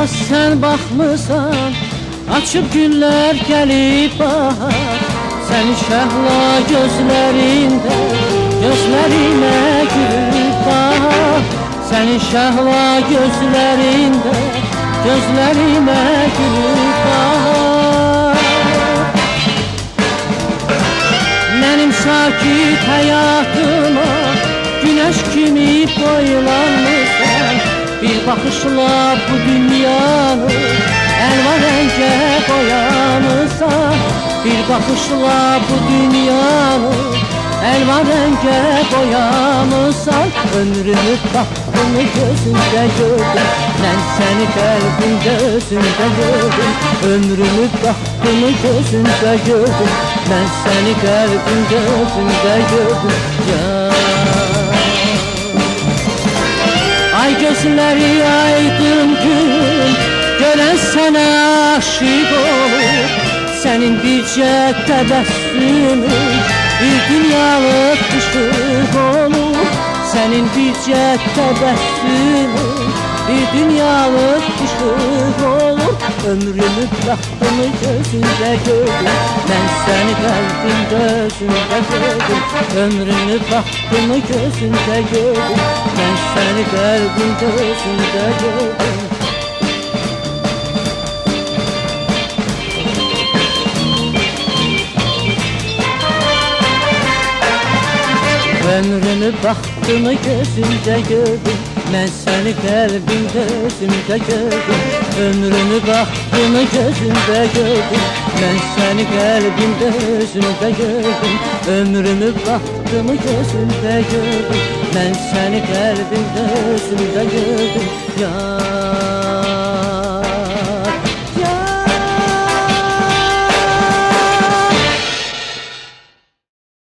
sen baxmısan, açıb günlər gəlib bahar. Sənin şəhla gözlərində, gözlərimə gülüb bahar. Sənin şəhla gözlərində, gözlərimə gülüb bahar. Mənim sakit həyatıma güneş kimi boylanmışsan, bir baxışla bu dünyanı elvan rəngə boyamışsan. Bir baxışla bu dünyanı elvan rəngə boyamışsan. Ömrümü baxtımı gözümdə gördüm, mən səni qəlbimdə özümdə gördüm. Ömrümü baxtımı gözümdə gördüm, mən səni qəlbimdə özümdə gördüm. Ay gözləri aydın gün, görən sənə aşık olur. Sənin bircə təbəssümün bir dünyalıq qışıq olur. Sənin bircə təbəssümün bir dünyalıq qışıq olur. Ömrümü baxtımı gözümdə gördüm, mən səni qəlbimdə özümdə gördüm. Ömrümü baxtımı gözümdə gördüm, mən səni qəlbimdə özümdə gördüm. Ömrümü baxtımı gözümdə gördüm, mən səni qəlbimdə özümdə gördüm. Ömrümü baxtımı gözümdə gördüm, mən səni qəlbimdə özümdə gördüm. Ömrümü baxtımı gözümdə gördüm, mən səni qəlbimdə özümdə gördüm.